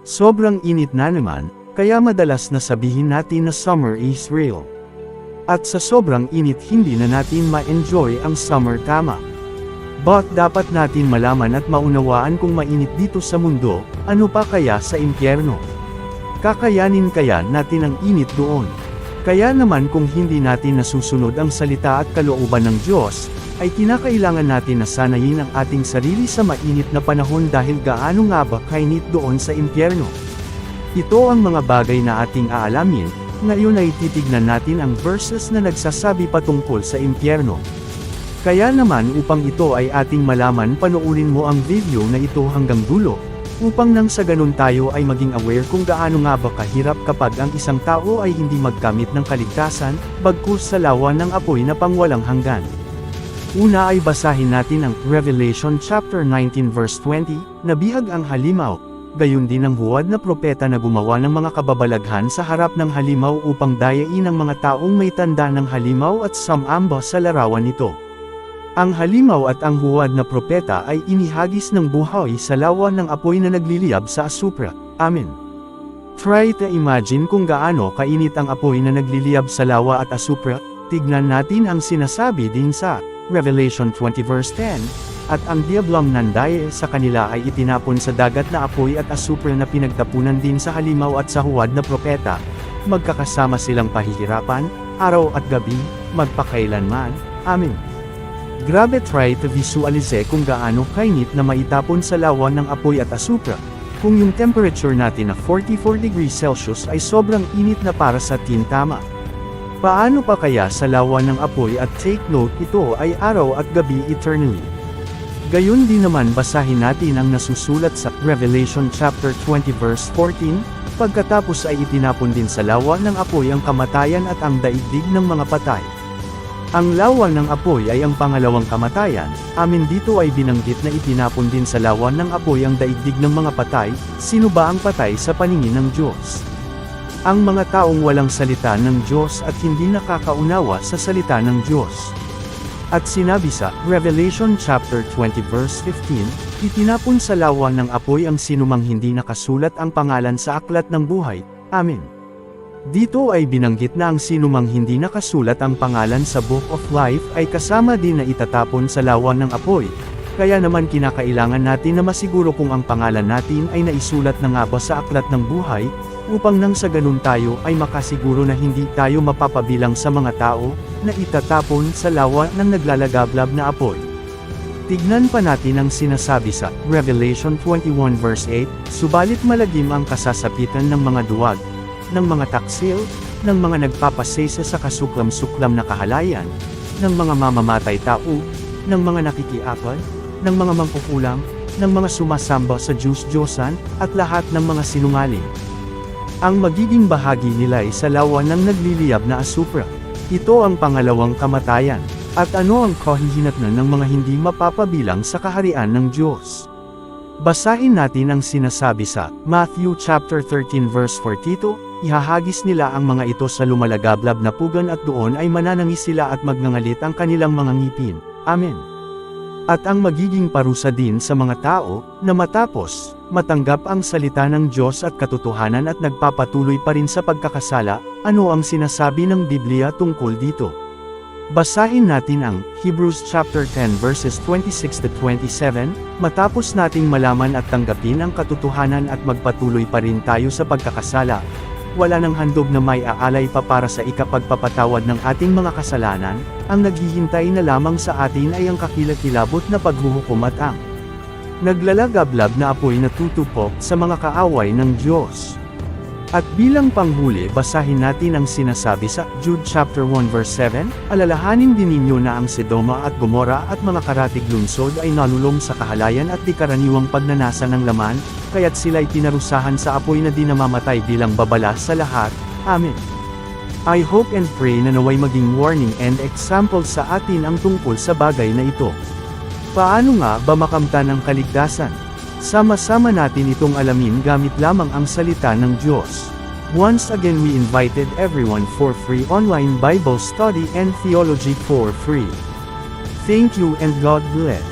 Sobrang init na naman, kaya madalas na sabihin natin na summer is real. At sa sobrang init hindi na natin ma-enjoy ang summer tama. But dapat natin malaman at maunawaan kung mainit dito sa mundo, ano pa kaya sa impyerno? Kakayanin kaya natin ang init doon? Kaya naman kung hindi natin nasusunod ang salita at kalooban ng Diyos, ay kinakailangan natin na sanayin ang ating sarili sa mainit na panahon dahil gaano nga ba kainit doon sa impyerno. Ito ang mga bagay na ating aalamin, ngayon ay titignan natin ang verses na nagsasabi patungkol sa impyerno. Kaya naman upang ito ay ating malaman panoorin mo ang video na ito hanggang dulo, upang nang sa ganun tayo ay maging aware kung gaano nga ba kahirap kapag ang isang tao ay hindi magkamit ng kaligtasan, bagkus sa lawa ng apoy na pangwalang hanggan. Una ay basahin natin ang Revelation chapter 19 verse 20, nabihag ang halimaw, gayon din ang huwad na propeta na gumawa ng mga kababalaghan sa harap ng halimaw upang dayain ang mga taong may tanda ng halimaw at sumamba sa larawan nito. Ang halimaw at ang huwad na propeta ay inihagis ng buhay sa lawa ng apoy na nagliliyab sa asupra. Amen. Try to imagine kung gaano kainit ang apoy na nagliliyab sa lawa at asupra. Tignan natin ang sinasabi din sa Revelation 20 verse 10, at ang diablong nandaye sa kanila ay itinapon sa dagat na apoy at asupra na pinagtapunan din sa halimaw at sa huwad na propeta. Magkakasama silang pahihirapan, araw at gabi, magpakailanman. Amen. Grabe, try to visualize kung gaano kainit na maitapon sa lawa ng apoy at asupra. Kung yung temperature natin na 44 degrees Celsius ay sobrang init na para sa tintama. Paano pa kaya sa lawa ng apoy at take note ito ay araw at gabi eternally. Gayon din naman basahin natin ang nasusulat sa Revelation chapter 20 verse 14, pagkatapos ay itinapon din sa lawa ng apoy ang kamatayan at ang daigdig ng mga patay. Ang lawa ng apoy ay ang pangalawang kamatayan, amin dito ay binanggit na itinapon din sa lawa ng apoy ang daigdig ng mga patay. Sino ba ang patay sa paningin ng Diyos? Ang mga taong walang salita ng Diyos at hindi nakakaunawa sa salita ng Diyos. At sinabi sa Revelation chapter 20 verse 15, itinapon sa lawa ng apoy ang sinumang hindi nakasulat ang pangalan sa aklat ng buhay. Amen. Dito ay binanggit na ang sinumang hindi nakasulat ang pangalan sa Book of Life ay kasama din na itatapon sa lawa ng apoy. Kaya naman kinakailangan natin na masiguro kung ang pangalan natin ay naisulat na nga ba sa aklat ng buhay, upang nang sa ganun tayo ay makasiguro na hindi tayo mapapabilang sa mga tao na itatapon sa lawa ng naglalagablab na apoy. Tignan pa natin ang sinasabi sa Revelation 21 verse 8, subalit malagim ang kasasapitan ng mga duwag, ng mga taksil, ng mga nagpapasesa sa kasuklam-suklam na kahalayan, ng mga mamamatay tao, ng mga nakikiapad, ng mga mangkukulam, ng mga sumasamba sa Diyos-Diyosan, at lahat ng mga sinungaling. Ang magiging bahagi nila ay sa lawa ng nagliliyab na asupra. Ito ang pangalawang kamatayan. At ano ang kahihinatnan ng mga hindi mapapabilang sa kaharian ng Diyos? Basahin natin ang sinasabi sa Matthew chapter 13 verse 42, ihahagis nila ang mga ito sa lumalagablab na pugan at doon ay mananangis sila at magngangalit ang kanilang mga ngipin. Amen. At ang magiging parusa din sa mga tao, na matapos, matanggap ang salita ng Diyos at katotohanan at nagpapatuloy pa rin sa pagkakasala, ano ang sinasabi ng Biblia tungkol dito? Basahin natin ang Hebrews chapter 10 verses 26 to 27, matapos nating malaman at tanggapin ang katotohanan at magpatuloy pa rin tayo sa pagkakasala. Wala nang handog na may aalay pa para sa ikapagpapatawad ng ating mga kasalanan, ang naghihintay na lamang sa atin ay ang kakilakilabot na paghuhukom at ang naglalagablab na apoy na tutupok sa mga kaaway ng Diyos. At bilang panghuli basahin natin ang sinasabi sa Jude chapter 1 verse 7, alalahanin din ninyo na ang Sedoma at Gomora at mga karatig lungsod ay nalulong sa kahalayan at di karaniwang pagnanasa ng laman, kaya't sila'y pinarusahan sa apoy na di namamatay bilang babala sa lahat. Amen. I hope and pray na naway maging warning and example sa atin ang tungkol sa bagay na ito. Paano nga ba makamtan ang kaligtasan? Sama-sama natin itong alamin gamit lamang ang salita ng Diyos. Once again we invited everyone for free online Bible study and theology for free. Thank you and God bless.